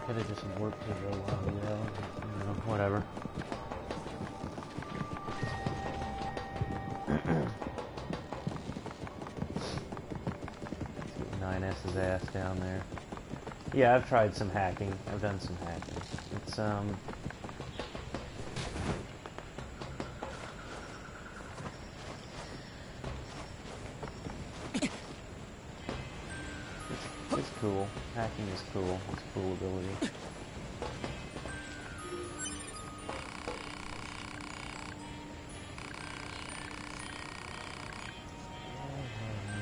could have just warped it a while ago. You know, whatever. Let's get 9S's ass down there. Yeah, I've tried some hacking. I've done some hacking. It's cool. Hacking is cool. It's a cool ability.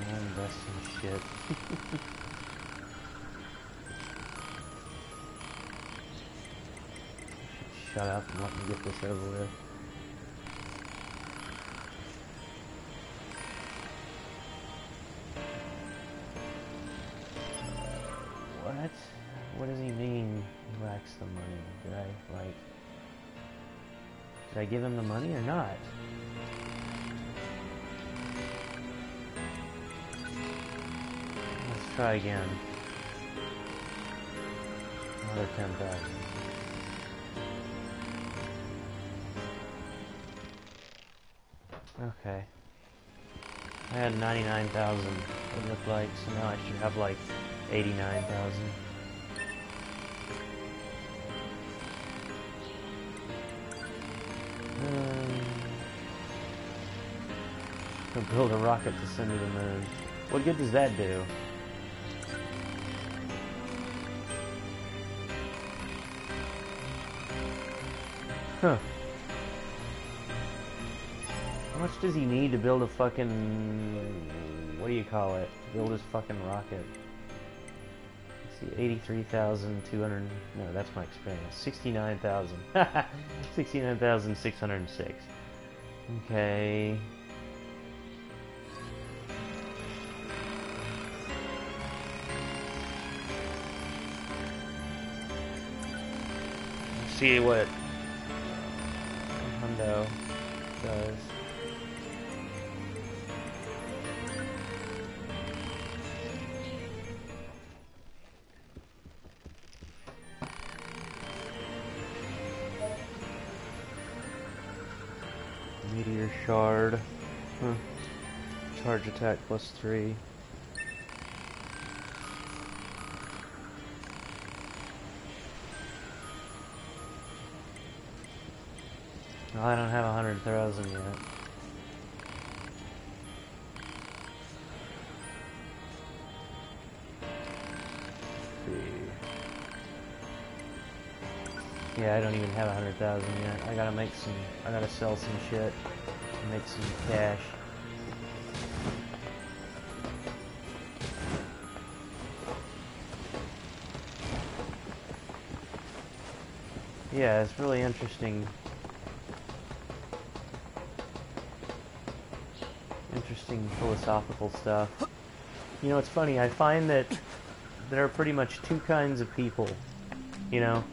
Invest in shit. Shut up and let me get this over with. What? What does he mean he lacks the money? Did I give him the money or not? Let's try again. Another 10,000. Okay. I had 99,000, it looked like, so now I should have like 89,000. Go build a rocket to send to the moon. What good does that do? Huh. How much does he need to build a fucking... what do you call it? Build his fucking rocket. Let's see, 83,200... no, that's my experience. 69,000. 69,606. Okay... Let's see what... Hundo does. Meteor shard. Huh. Charge attack +3. No, I don't have 100,000 yet. Yeah, I don't even have 100,000 yet. I gotta sell some shit and make some cash. Yeah, it's really interesting. Interesting philosophical stuff. You know, it's funny, I find that there are pretty much two kinds of people, you know?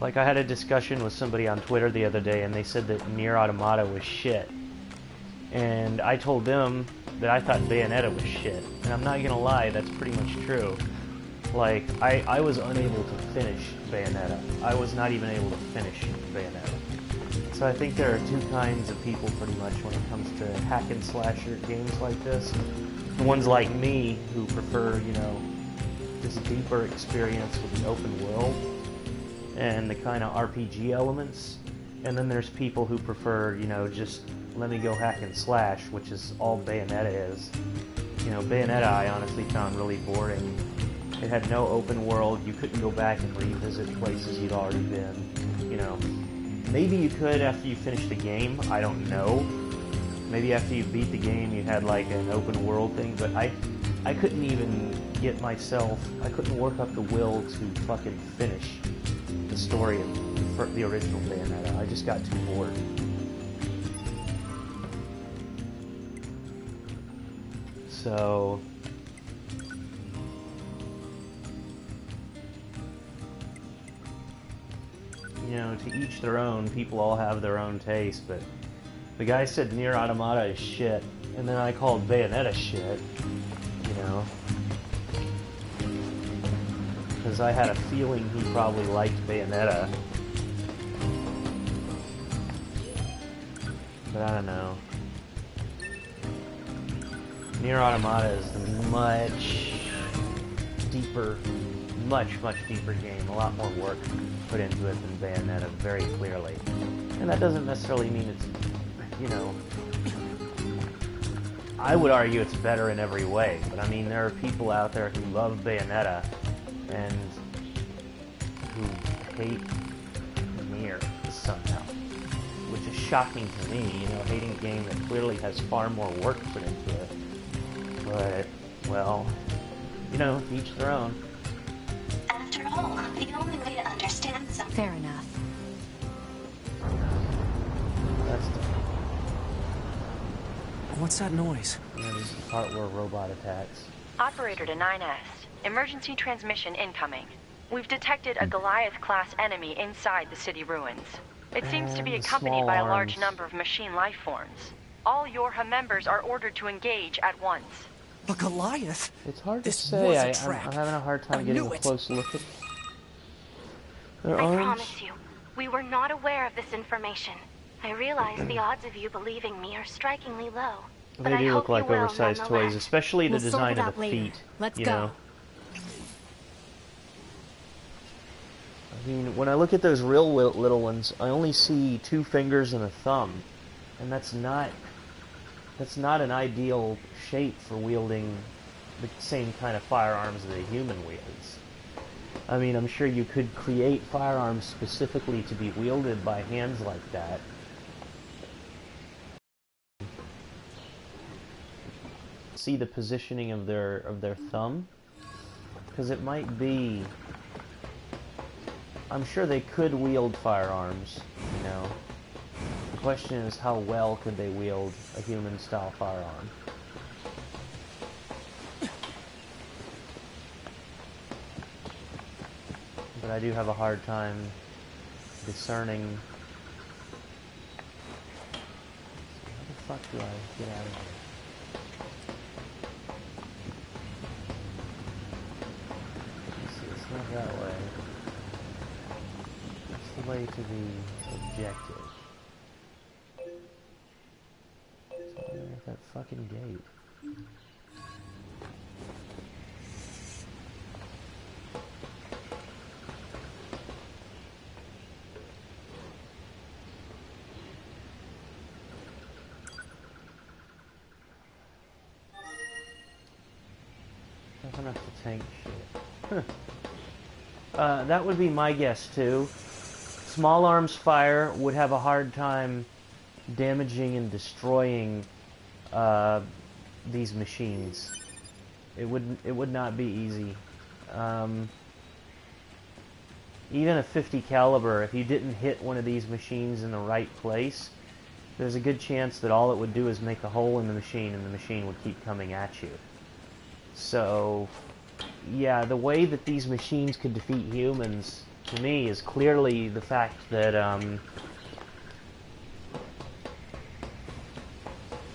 Like, I had a discussion with somebody on Twitter the other day, and they said that NieR Automata was shit. And I told them that I thought Bayonetta was shit. And I'm not gonna lie, that's pretty much true. Like, I was unable to finish Bayonetta. I was not even able to finish Bayonetta. So I think there are two kinds of people pretty much when it comes to hack and slasher games like this. The ones like me who prefer, you know, this deeper experience with the open world and the kind of RPG elements. And then there's people who prefer, you know, just let me go hack and slash, which is all Bayonetta is. You know, Bayonetta I honestly found really boring. It had no open world. You couldn't go back and revisit places you'd already been. You know, maybe you could after you finished the game. I don't know. Maybe after you beat the game, you had like an open world thing. But I couldn't even get myself. I couldn't work up the will to fucking finish the story of the original Bayonetta. I just got too bored. So. You know, to each their own, people all have their own taste, but the guy said NieR Automata is shit, and then I called Bayonetta shit, you know, because because I had a feeling he probably liked Bayonetta. But I don't know. NieR Automata is much deeper, much deeper game. A lot more work put into it than Bayonetta, very clearly. And that doesn't necessarily mean it's, you know, I would argue it's better in every way. But I mean, there are people out there who love Bayonetta and who hate NieR somehow. Which is shocking to me, you know, hating a game that clearly has far more work put into it. But, well, you know, each their own. After all, the only way to understand something... Fair enough. That's the... What's that noise? You know, this is the part where a robot attacks. Operator to 9S. Emergency transmission incoming. We've detected a Goliath-class enemy inside the city ruins. It seems to be accompanied by a large number of machine life forms. All YoRHa members are ordered to engage at once. A Goliath? It's hard to This say. was a I'm trap. having a hard time I getting knew a it. close look at their I arms. promise you, we were not aware of this information. I realize the odds of you believing me are strikingly low. But They I do hope look like you will, oversized toys, nonetheless. especially the We'll sort design it of out the later. feet. Let's you go. know? I mean, when I look at those real little ones, I only see 2 fingers and a thumb, and that's not an ideal shape for wielding the same kind of firearms that a human wields. I mean, I'm sure you could create firearms specifically to be wielded by hands like that. See the positioning of their thumb? Because it might be... I'm sure they could wield firearms, you know. The question is, how well could they wield a human-style firearm? But I do have a hard time discerning... How the fuck do I get out of here? Let's see, it's not that way. It's the way to the objective. So I'm at that fucking gate. Nothing enough to tank shit. That would be my guess too. Small arms fire would have a hard time damaging and destroying these machines. It would not be easy. Even a 50 caliber, if you didn't hit one of these machines in the right place, there's a good chance that all it would do is make a hole in the machine and the machine would keep coming at you. So, yeah, the way that these machines could defeat humans, to me, is clearly the fact that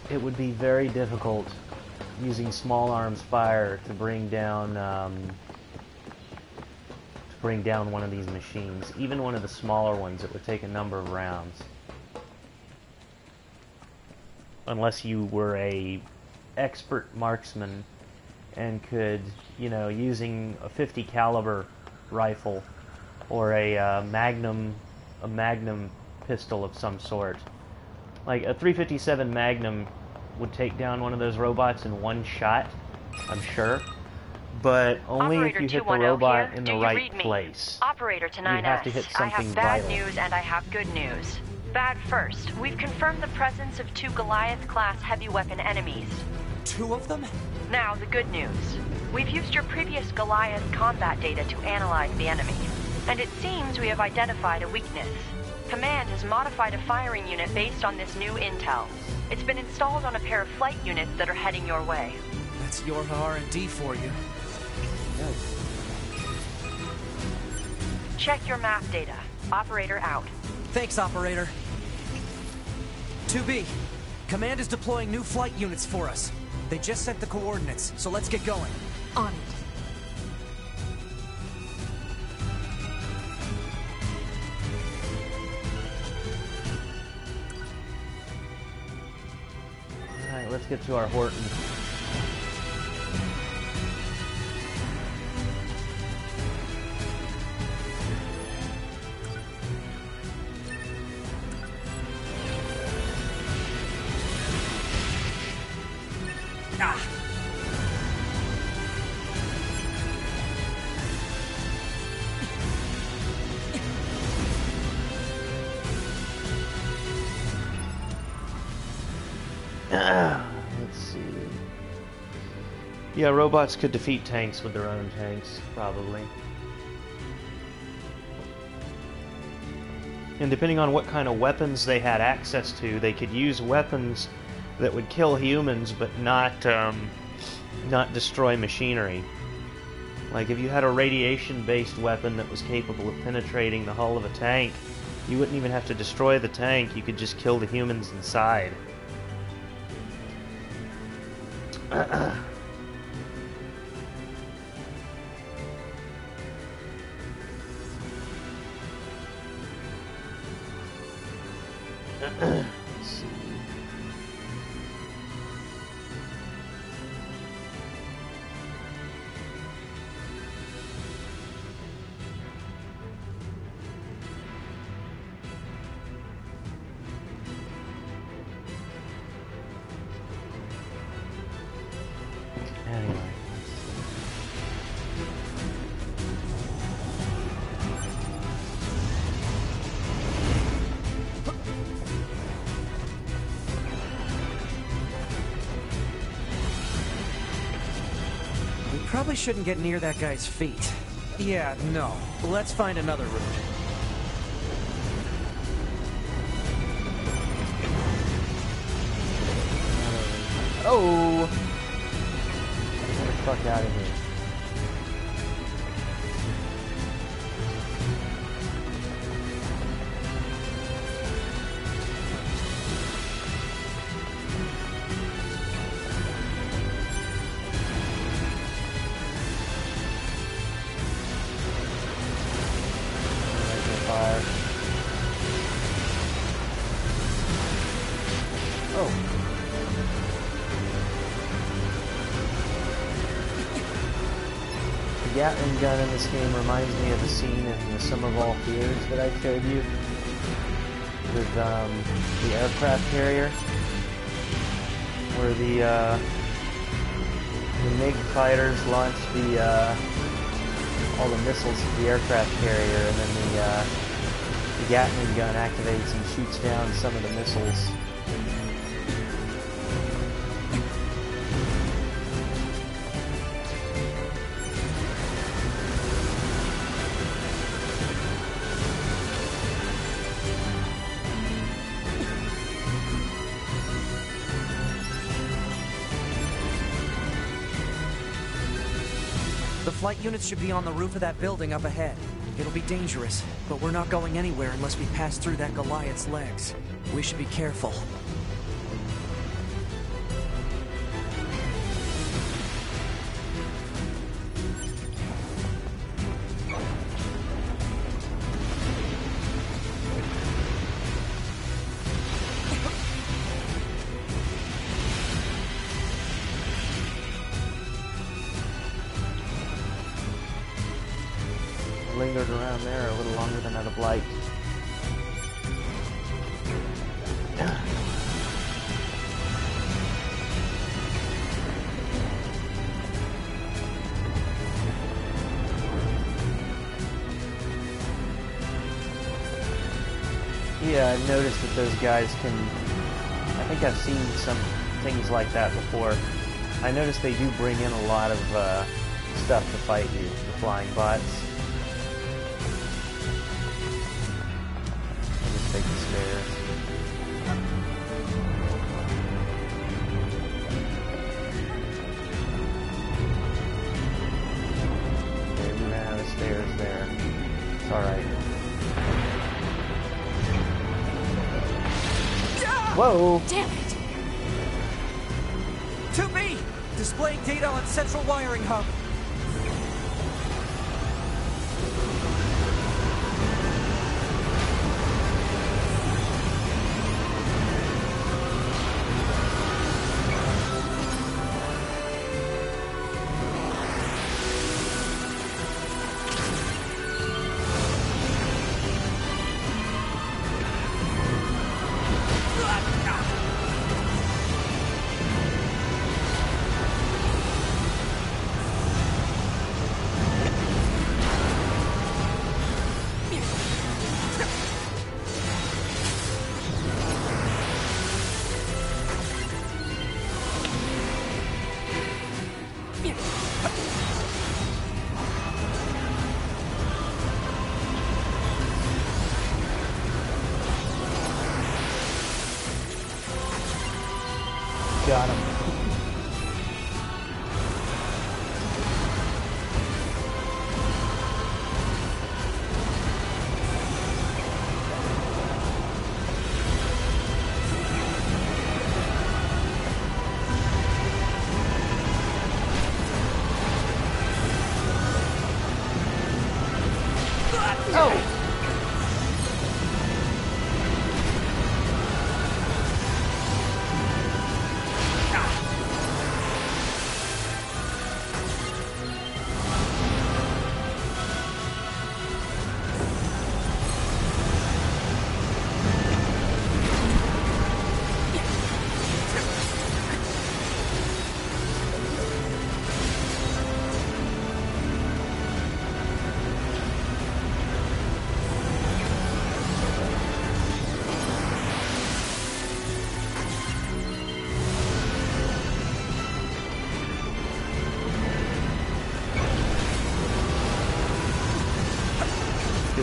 it would be very difficult using small arms fire to bring down one of these machines. Even one of the smaller ones, it would take a number of rounds. Unless you were a expert marksman and could, you know, using a 50 caliber rifle or a Magnum pistol of some sort. Like a 357 Magnum would take down one of those robots in one shot, I'm sure. But only Operator if you hit the 210 robot here. in Do the you right read me? place. Operator to 9S. You have to hit I something have bad vital. news and I have good news. Bad first. We've confirmed the presence of 2 Goliath-class heavy weapon enemies. 2 of them? Now, the good news. We've used your previous Goliath combat data to analyze the enemy. And it seems we have identified a weakness. Command has modified a firing unit based on this new intel. It's been installed on a pair of flight units that are heading your way. That's YoRHa R&D for you. Check your map data. Operator out. Thanks, Operator. 2B, Command is deploying new flight units for us. They just sent the coordinates, so let's get going. On it. get to our Horton. Let's see. Yeah, robots could defeat tanks with their own tanks, probably. And depending on what kind of weapons they had access to, they could use weapons that would kill humans, but not destroy machinery. Like, if you had a radiation-based weapon that was capable of penetrating the hull of a tank, you wouldn't even have to destroy the tank, you could just kill the humans inside. Let's see. Anyway, We probably shouldn't get near that guy's feet. Yeah, no. Let's find another route. oh! Get the fuck out of here. Fire. Oh. The Gatling gun in this game reminds me of the scene in The Sum of All Fears that I showed you with the aircraft carrier, where the MiG fighters launch all the missiles at the aircraft carrier, and then the Gatling gun activates and shoots down some of the missiles. The flight units should be on the roof of that building up ahead. It'll be dangerous, but we're not going anywhere unless we pass through that Goliath's legs. We should be careful. Lingered around there a little longer than I'd have liked. Yeah, I've noticed that those guys can... I think I've seen some things like that before. I noticed they do bring in a lot of stuff to fight you, the flying bots. Take the stairs. Okay, we ran out of stairs there. It's alright. Whoa! Damn it! 2B! Displaying data on central wiring hub. got him.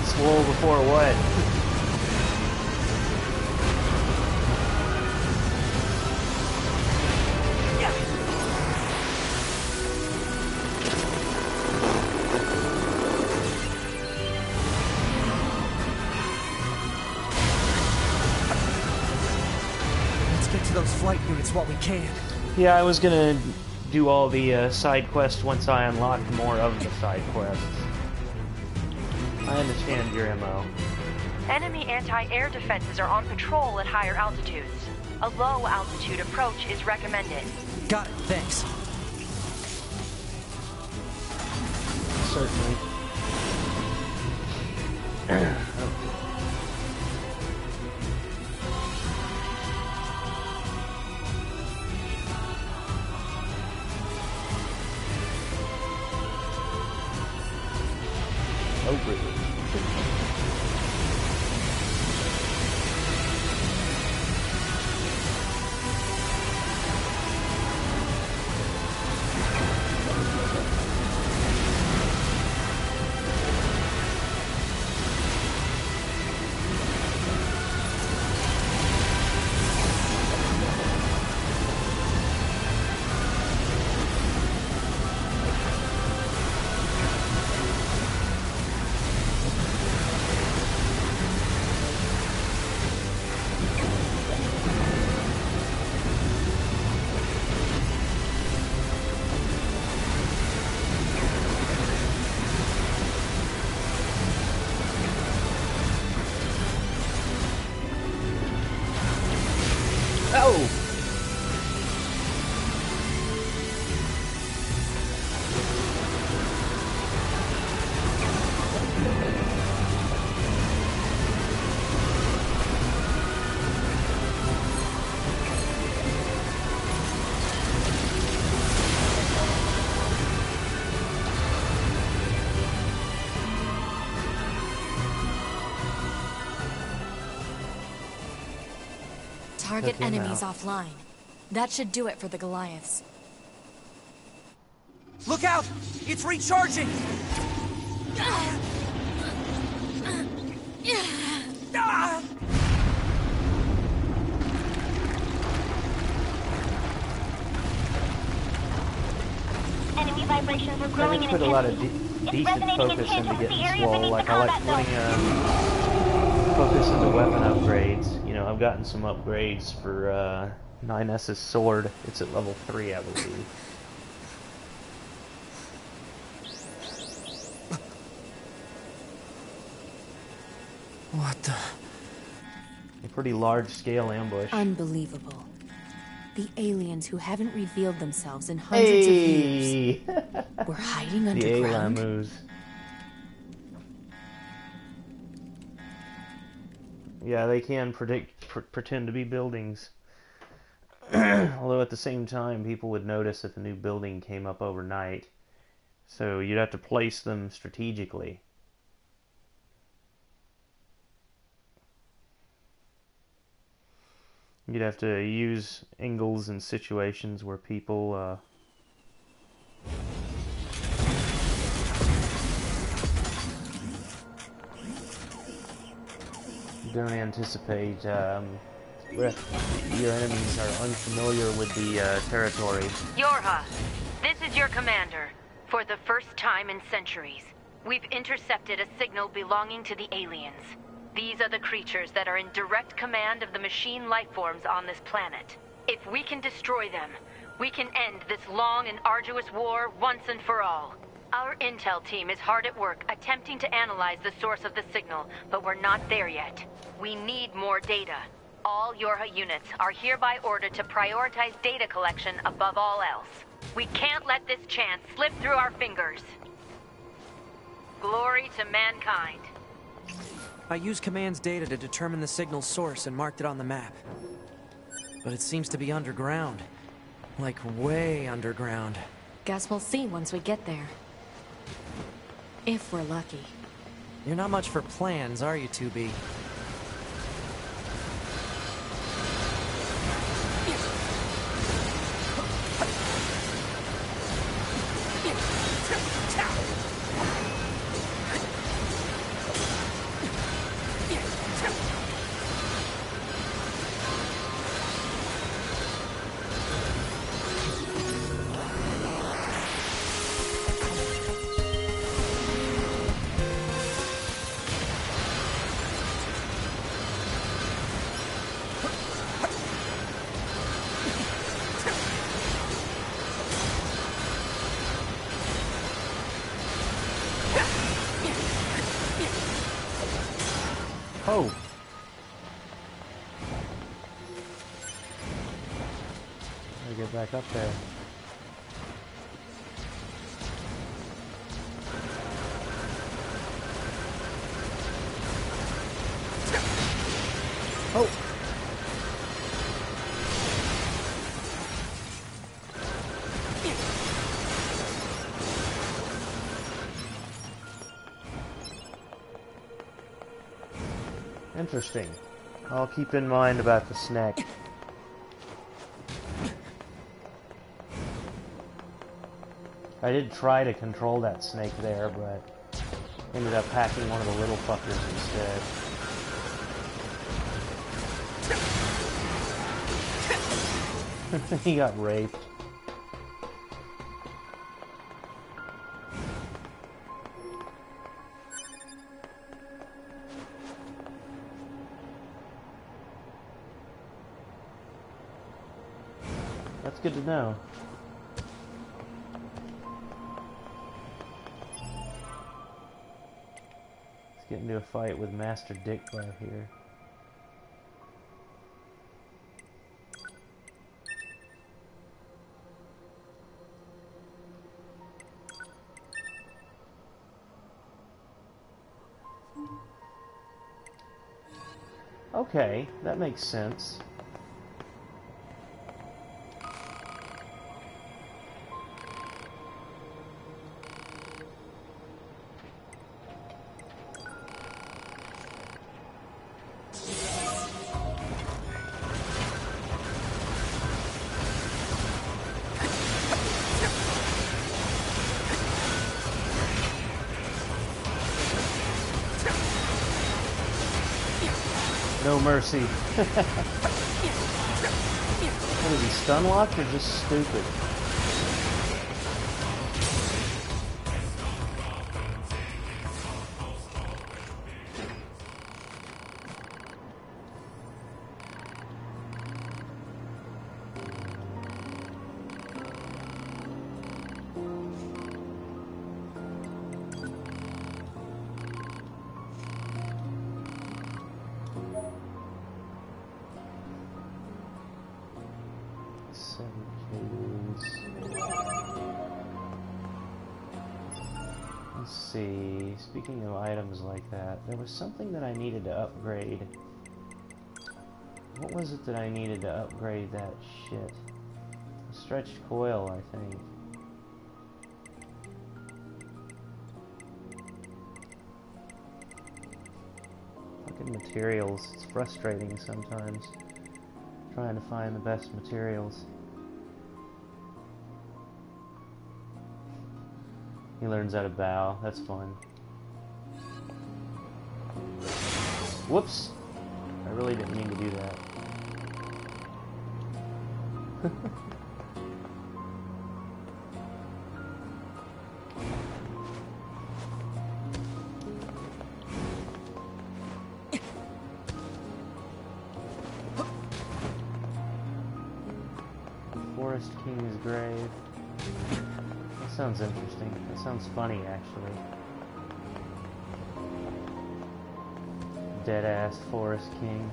Swole before what? Let's get to those flight units while we can. Yeah, I was gonna do all the side quests once I unlocked more of the side quests. I understand your MO. Enemy anti-air defenses are on patrol at higher altitudes. A low-altitude approach is recommended. Got it, thanks. Certainly. Oh, really? Oh! Target Took him enemies out. offline. That should do it for the Goliaths. Look out! It's recharging! Ah! Enemy vibrations are I growing just in put a lot of intensity. It's decent resonating in focus tandem into with the getting area swole. beneath Like the I like combat putting focus into weapon upgrades. You know, I've gotten some upgrades for 9S's sword. It's at level 3, I believe. What the? A pretty large-scale ambush. Unbelievable. The aliens who haven't revealed themselves in hundreds of years were hiding The underground. Alamus. Yeah, they can pretend to be buildings. Although at the same time, people would notice if a new building came up overnight. So you'd have to place them strategically. You'd have to use angles in situations where people don't anticipate your enemies are unfamiliar with the territory. Yorha, this is your commander. For the first time in centuries, we've intercepted a signal belonging to the aliens. These are the creatures that are in direct command of the machine lifeforms on this planet. If we can destroy them, we can end this long and arduous war once and for all. Our intel team is hard at work attempting to analyze the source of the signal, but we're not there yet. We need more data. All Yorha units are hereby ordered to prioritize data collection above all else. We can't let this chance slip through our fingers. Glory to mankind. I used Command's data to determine the signal's source and marked it on the map. But it seems to be underground. Like, way underground. Guess we'll see once we get there. If we're lucky. You're not much for plans, are you, 2B? Oh! Gotta get back up there. Oh! Interesting. I'll keep in mind about the snack. I did try to control that snake there, but ended up hacking one of the little fuckers instead. He got raped. That's good to know. Let's get into a fight with Master Dickbutt here. Okay, that makes sense. No mercy. What is he, stun locked or just stupid? Let's see, speaking of items like that, there was something that I needed to upgrade. What was it that I needed to upgrade that shit? A stretched coil, I think. Fucking materials, it's frustrating sometimes. Trying to find the best materials. He learns how to bow. That's fun. Whoops! I really didn't mean to do that. Forest King's grave. That sounds interesting. That sounds funny, actually. Dead-ass Forest King.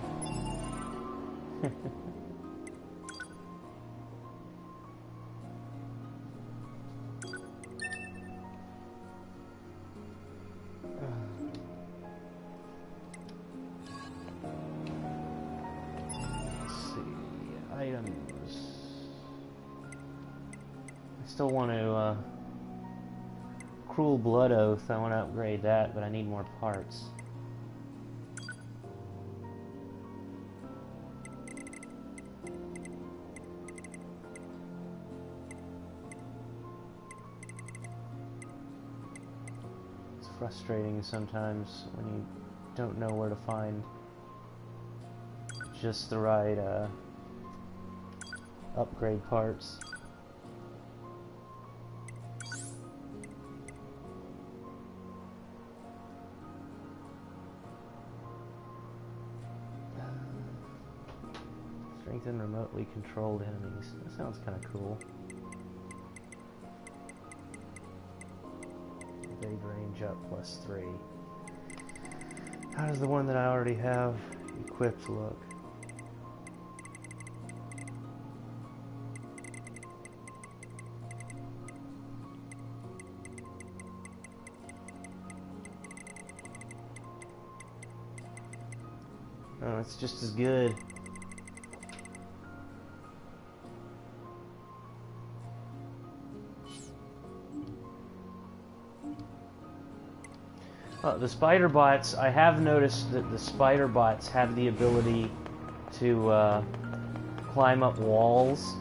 Let's see. Items. I still want to, Cruel Blood Oath. I want to upgrade that, but I need more parts. Frustrating sometimes when you don't know where to find just the right upgrade parts. Strengthen remotely controlled enemies. That sounds kind of cool. Evade range up +3. How does the one that I already have equipped look? Oh, it's just as good. The spider bots, I have noticed that the spider bots have the ability to climb up walls.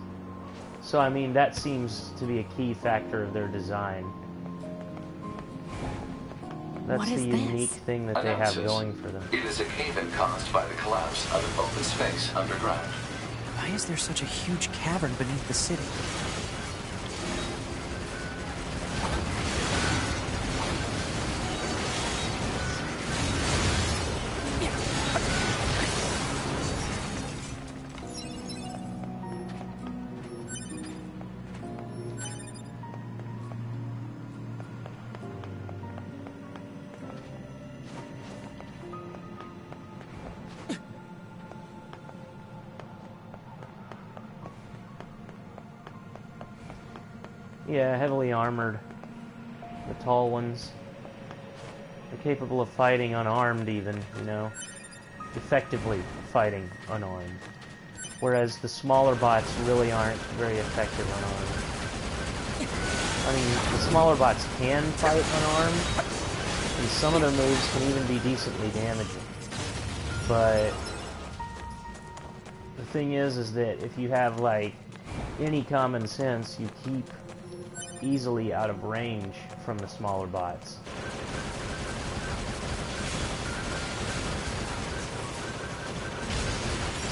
So, I mean, that seems to be a key factor of their design. That's the unique thing that they have going for them. It is a cave-in caused by the collapse of an open space underground. Why is there such a huge cavern beneath the city? Yeah, heavily armored. The tall ones. They're capable of fighting unarmed even, you know. Effectively fighting unarmed. Whereas the smaller bots really aren't very effective unarmed. I mean, the smaller bots can fight unarmed, and some of their moves can even be decently damaging. But the thing is that if you have, like, any common sense, you keep easily out of range from the smaller bots.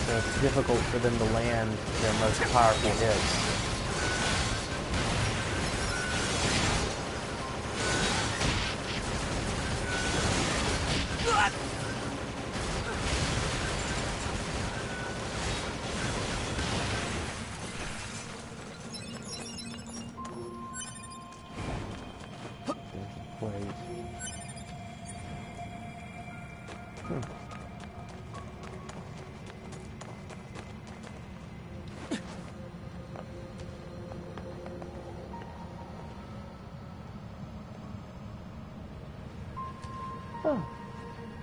So it's difficult for them to land their most powerful hits.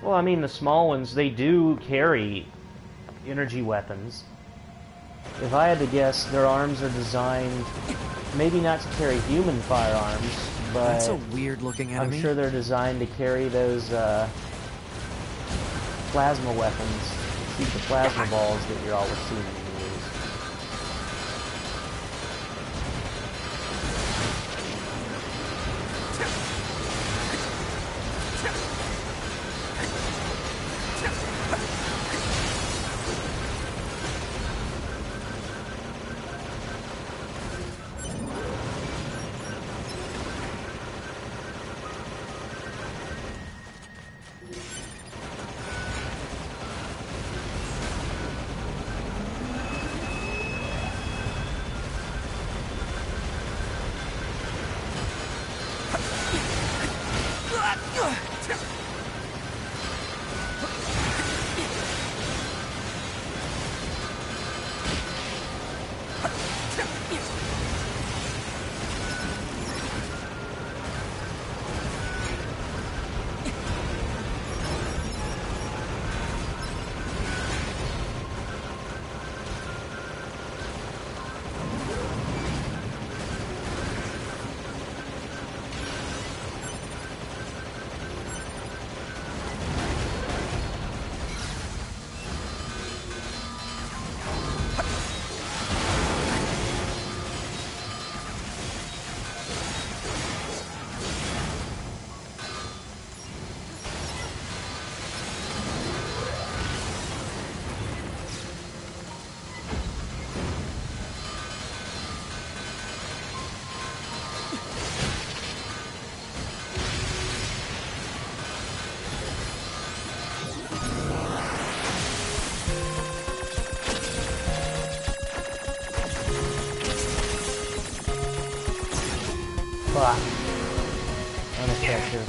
Well, I mean, the small ones, they do carry energy weapons. If I had to guess, their arms are designed maybe not to carry human firearms, but that's a weird-looking enemy. I'm sure they're designed to carry those plasma weapons, shoot the plasma balls that you're always seeing in the news. Uneffective.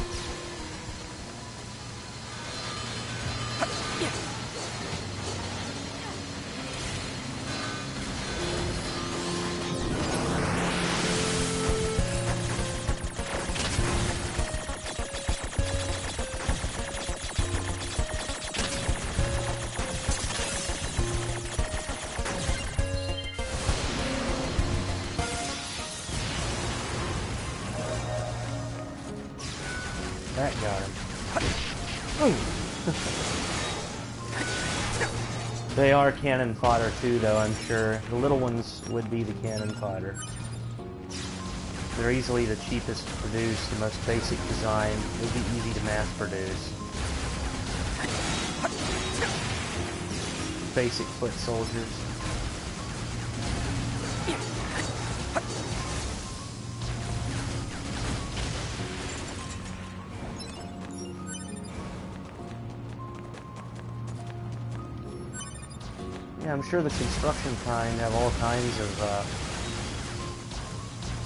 That got him. They are cannon fodder too, though, I'm sure. The little ones would be the cannon fodder. They're easily the cheapest to produce, the most basic design. It would be easy to mass produce. Basic foot soldiers. Yeah, I'm sure the construction kind have all kinds of,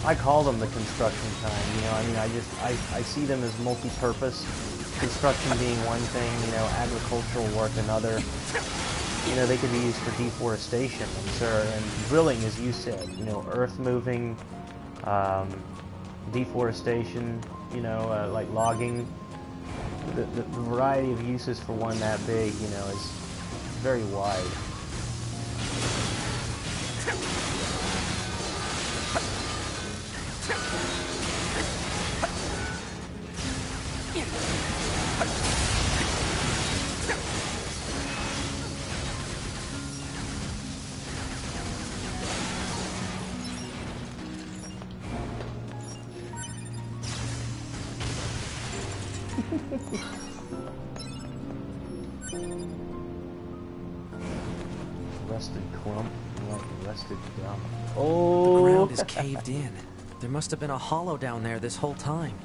I call them the construction kind, you know, I mean, I see them as multi-purpose, construction being one thing, you know, agricultural work another. You know, they could be used for deforestation, I'm sure, and drilling, as you said, you know, earth moving, deforestation, you know, like logging. The variety of uses for one that big, you know, is very wide. Rusted clump, like rusted gum. Oh! The ground is caved in. There must have been a hollow down there this whole time.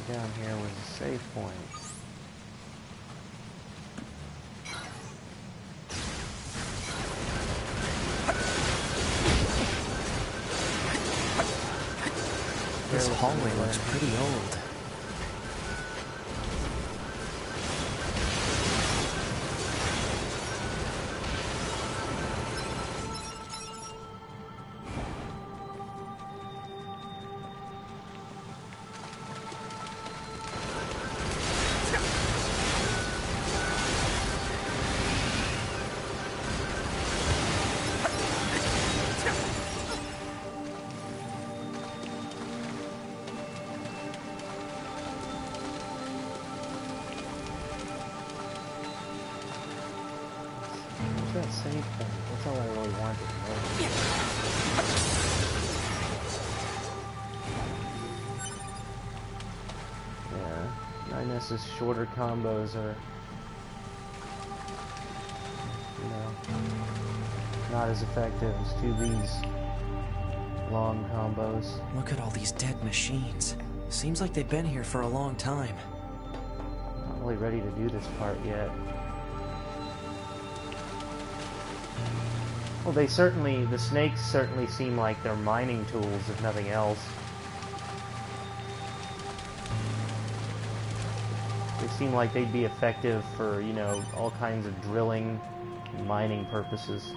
Down here was a save point. This hallway looks pretty old. That save point. That's all I really wanted. Iness's shorter combos are, you know, not as effective as 2B's long combos. Look at all these dead machines. Seems like they've been here for a long time. Not really ready to do this part yet. Well, the snakes certainly seem like they're mining tools, if nothing else. They seem like they'd be effective for, you know, all kinds of drilling and mining purposes.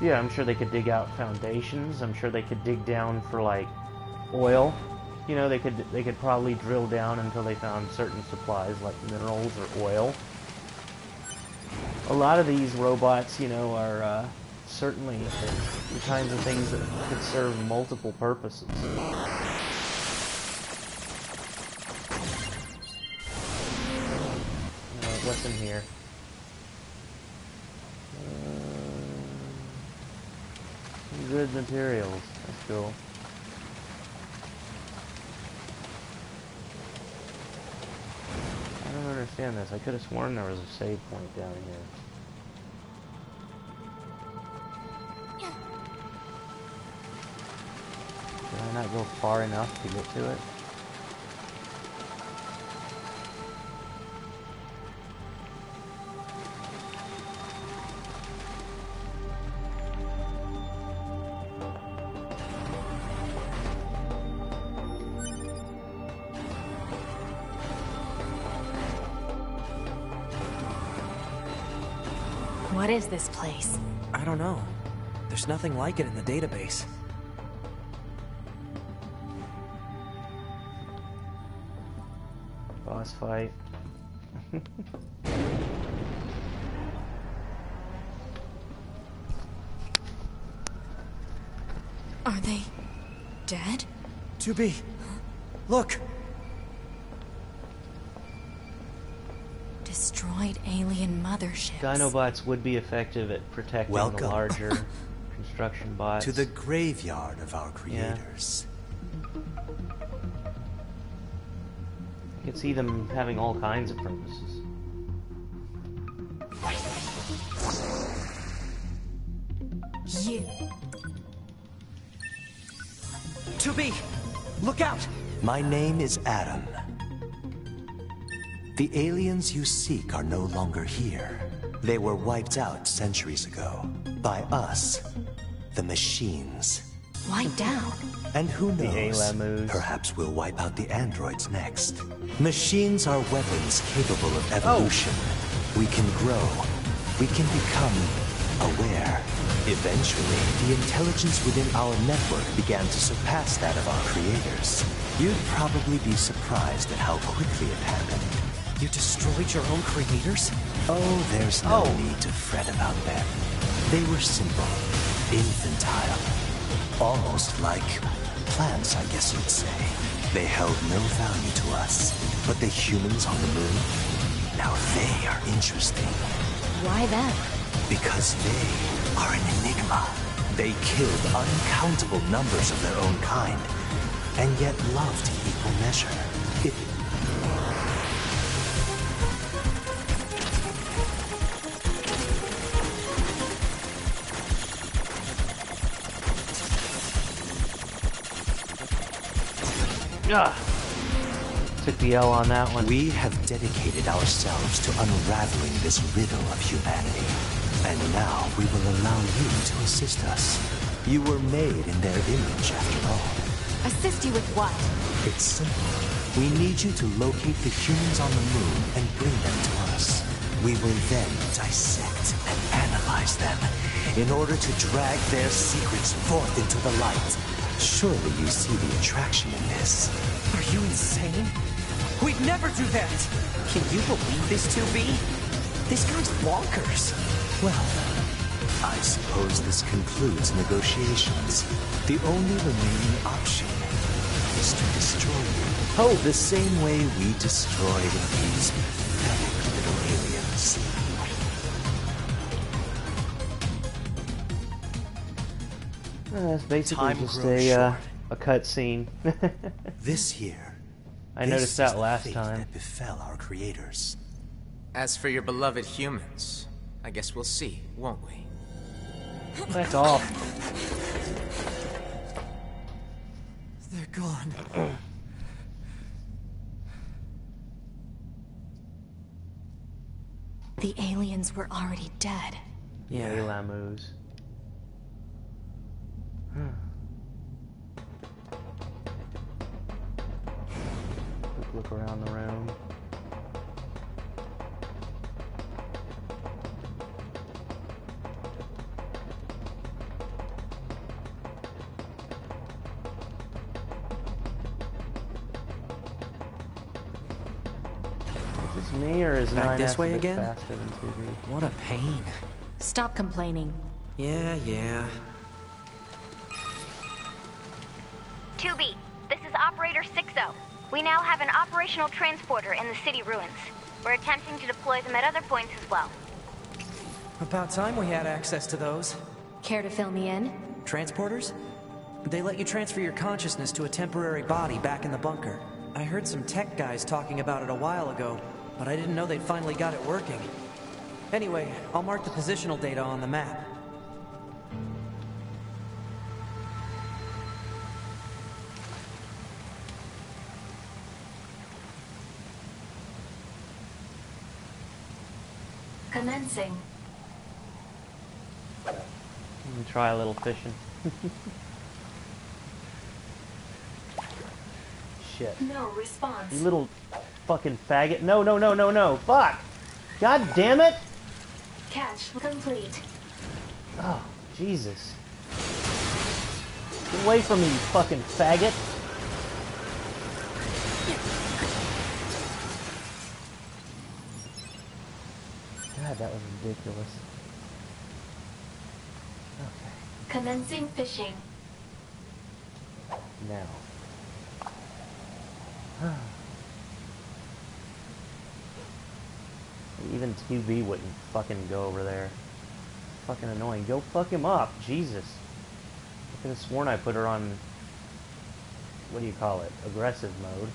Yeah, I'm sure they could dig out foundations. I'm sure they could dig down for, like, oil. You know, they could probably drill down until they found certain supplies, like minerals or oil. A lot of these robots, you know, are certainly the kinds of things that could serve multiple purposes. What's in here? Good materials. That's cool. I don't understand this. I could have sworn there was a save point down here. Did I not go far enough to get to it? What is this place? I don't know. There's nothing like it in the database. Boss fight. Are they dead? 2B, look! Destroyed alien motherships. Dinobots would be effective at protecting the larger construction bots. To the graveyard of our creators. I could see them having all kinds of purposes. You. 2B, look out! My name is Adam. The aliens you seek are no longer here. They were wiped out centuries ago. By us. The machines. Wiped out? And who knows? Alamus. Perhaps we'll wipe out the androids next. Machines are weapons capable of evolution. We can grow. We can become aware. Eventually, the intelligence within our network began to surpass that of our creators. You'd probably be surprised at how quickly it happened. You destroyed your own creators? Oh, there's no need to fret about them. They were simple, infantile, almost like plants, I guess you'd say. They held no value to us. But the humans on the moon, now they are interesting. Why them? Because they are an enigma. They killed uncountable numbers of their own kind, and yet loved in equal measure. Took the L on that one. We have dedicated ourselves to unraveling this riddle of humanity. And now we will allow you to assist us. You were made in their image, after all. Assist you with what? It's simple. We need you to locate the humans on the moon and bring them to us. We will then dissect and analyze them in order to drag their secrets forth into the light. Surely you see the attraction in this. Are you insane? We'd never do that! Can you believe this, 2B? This guy's bonkers. Well, I suppose this concludes negotiations. The only remaining option is to destroy you. Oh, The same way we destroyed these pathetic little aliens. that's basically Time just grows a short. cutscene. This year, I this noticed is that the last fate time. that befell our creators. As for your beloved humans, I guess we'll see, won't we? That's off. They're gone. The aliens were already dead. Yeah, Lamus. Quick look around the room. Is this me or is Back 9S this way a bit again? faster than 2B? What a pain. Stop complaining. Yeah. 2B, this is Operator 6-0. We now have an operational transporter in the city ruins. We're attempting to deploy them at other points as well. About time we had access to those. Care to fill me in? Transporters? They let you transfer your consciousness to a temporary body back in the bunker. I heard some tech guys talking about it a while ago, but I didn't know they'd finally got it working. Anyway, I'll mark the positional data on the map. Commencing. Let me try a little fishing. Shit. No response. You little fucking faggot. No. Fuck! God damn it! Catch complete. Oh, Jesus. Get away from me, you fucking faggot. God, that was ridiculous. Okay, Commencing fishing. now. Even 2B wouldn't fucking go over there. Fucking annoying. Go fuck him up, Jesus. I could have sworn I put her on, what do you call it, aggressive mode.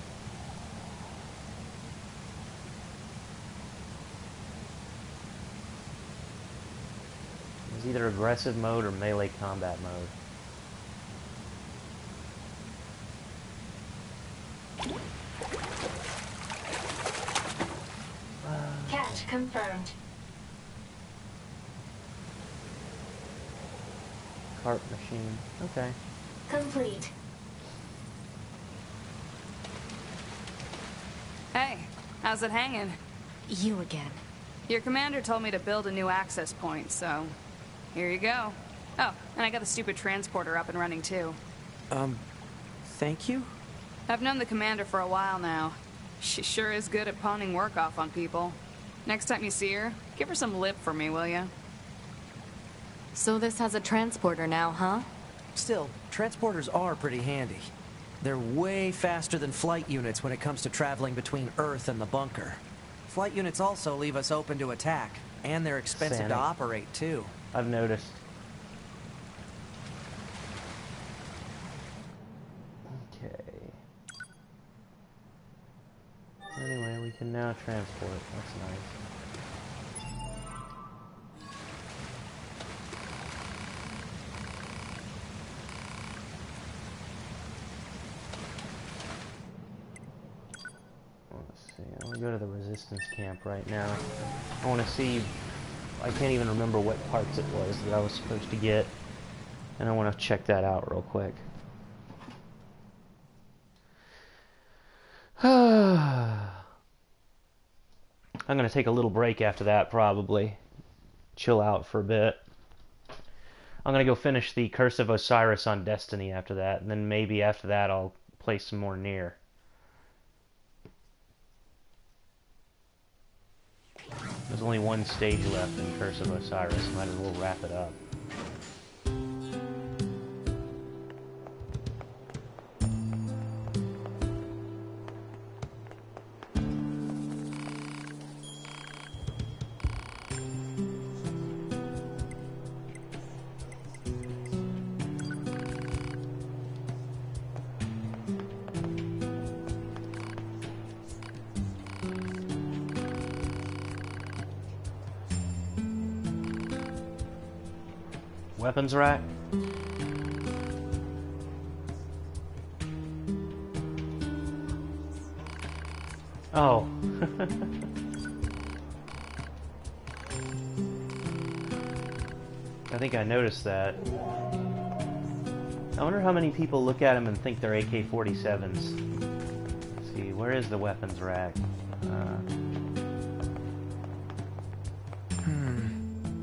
It was either aggressive mode or melee combat mode. Catch confirmed. Cart machine. Okay. Complete. Hey, how's it hanging? You again. Your commander told me to build a new access point, so here you go. Oh, and I got the stupid transporter up and running too. Thank you? I've known the commander for a while now. She sure is good at pawning work off on people. Next time you see her, give her some lip for me, will ya? So this has a transporter now, huh? Still, transporters are pretty handy. They're way faster than flight units when it comes to traveling between Earth and the bunker. Flight units also leave us open to attack, and they're expensive Sanic. to operate, too. I've noticed. Okay. Anyway, we can now transport. That's nice. Let's see. I'm gonna go to the resistance camp right now. I want to see. I can't even remember what parts it was that I was supposed to get, and I want to check that out real quick. I'm going to take a little break after that, probably. Chill out for a bit. I'm going to go finish the Curse of Osiris on Destiny after that, and then maybe after that I'll play some more NieR. There's only one stage left in Curse of Osiris. Might as well wrap it up. Weapons rack? Oh. I think I noticed that. I wonder how many people look at them and think they're AK-47s. Let's see, where is the weapons rack?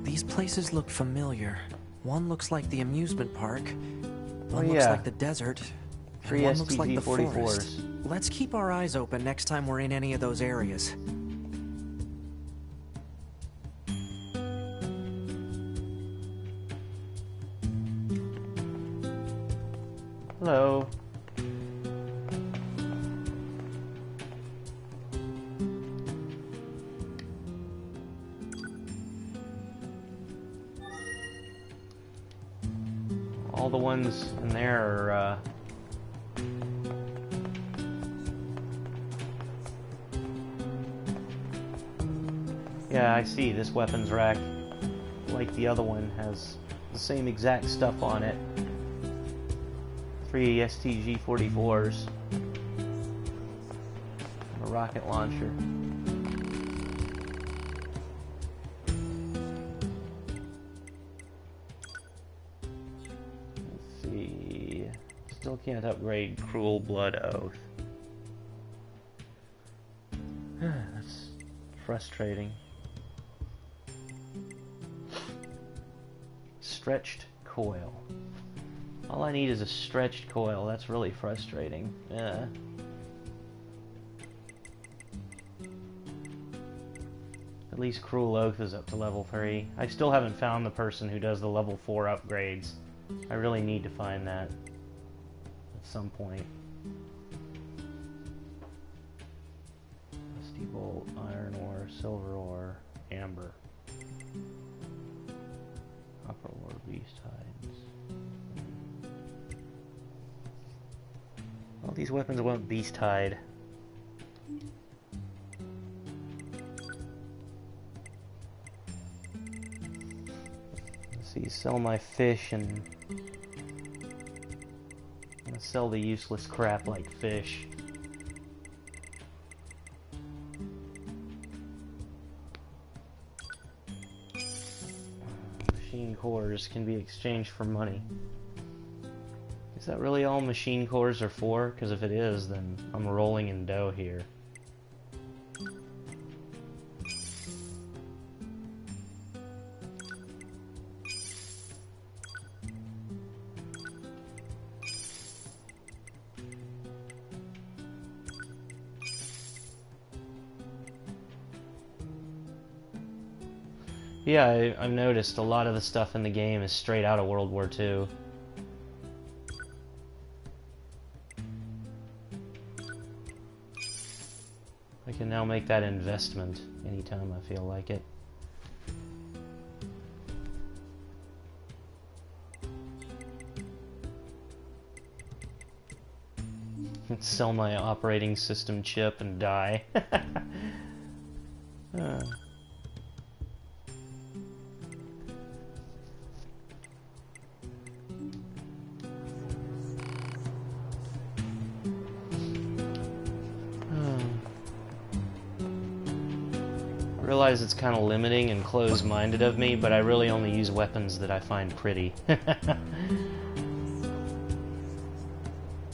These places look familiar. One looks like the amusement park. One Oh, looks yeah. like the desert. And 3 one looks like the STG-44s. forest. Let's keep our eyes open next time we're in any of those areas. Hello. All the ones in there are, yeah, I see. This weapons rack, like the other one, has the same exact stuff on it. 3 STG-44s. A rocket launcher. Let's see. Still can't upgrade Cruel Blood Oath. That's frustrating. Stretched coil. All I need is a stretched coil. That's really frustrating. At least Cruel Oath is up to level 3. I still haven't found the person who does the level 4 upgrades. I really need to find that at some point. Rusty Bolt, Iron Ore, Silver Ore, Amber. Copper Ore, Beast Hides. All these weapons want Beast Hide. Let's see, sell my fish and... I'm gonna sell the useless crap like fish. Machine cores can be exchanged for money. Is that really all machine cores are for? Because if it is, then I'm rolling in dough here. Yeah, I've noticed a lot of the stuff in the game is straight out of World War II. I can now make that investment anytime I feel like it. Sell my operating system chip and die. I realize it's kind of limiting and closed-minded of me, but I really only use weapons that I find pretty.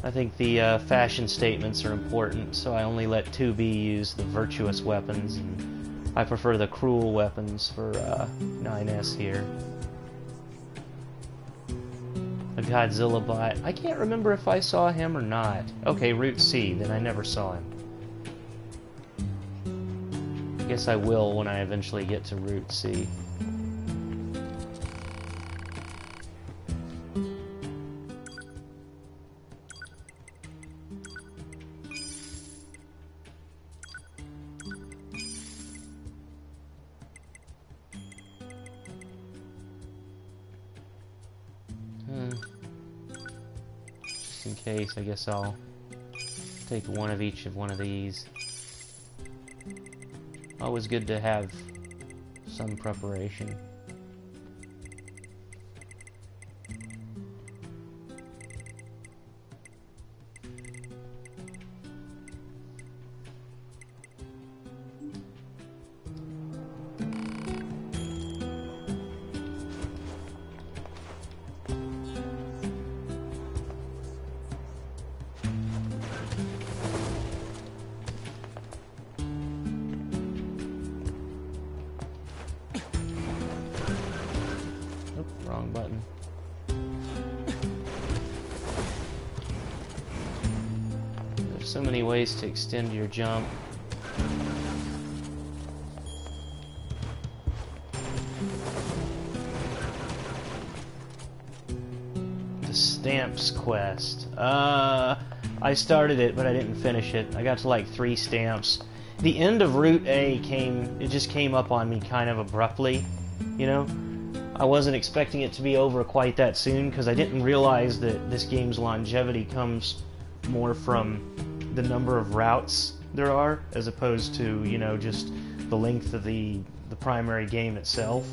I think the fashion statements are important, so I only let 2B use the virtuous weapons, and I prefer the cruel weapons for 9S here. A Godzilla bot. I can't remember if I saw him or not. Okay, Route C, then I never saw him. I guess I will when I eventually get to Route C. Just in case, I guess I'll take one of each of one of these. Always good to have some preparation. So many ways to extend your jump. The Stamps quest. I started it, but I didn't finish it. I got to like 3 stamps. The end of Route A it just came up on me kind of abruptly, you know? I wasn't expecting it to be over quite that soon, because I didn't realize that this game's longevity comes more from the number of routes there are, as opposed to, you know, just the length of the primary game itself.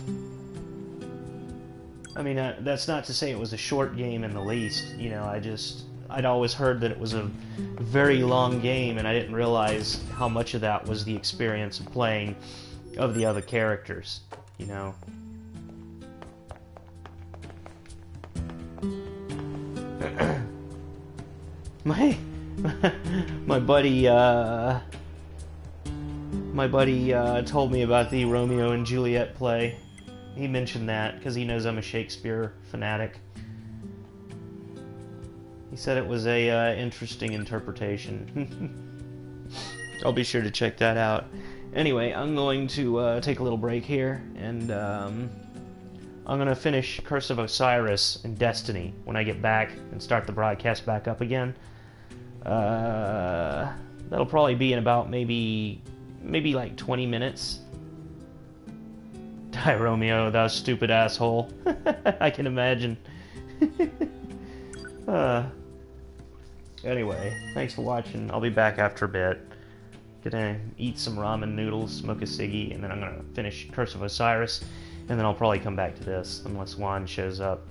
I mean, that's not to say it was a short game in the least, you know, I'd always heard that it was a very long game, and I didn't realize how much of that was the experience of playing of the other characters, you know. My buddy told me about the Romeo and Juliet play. He mentioned that because he knows I'm a Shakespeare fanatic. He said it was a interesting interpretation. I'll be sure to check that out. Anyway, I'm going to take a little break here, and I'm going to finish Curse of Osiris and Destiny when I get back and start the broadcast back up again. That'll probably be in about maybe like 20 minutes. Die, Romeo, thou stupid asshole. I can imagine. Anyway, thanks for watching. I'll be back after a bit. Gonna eat some ramen noodles, smoke a ciggy, and then I'm gonna finish Curse of Osiris, and then I'll probably come back to this, unless Juan shows up.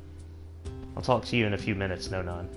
I'll talk to you in a few minutes, No Non.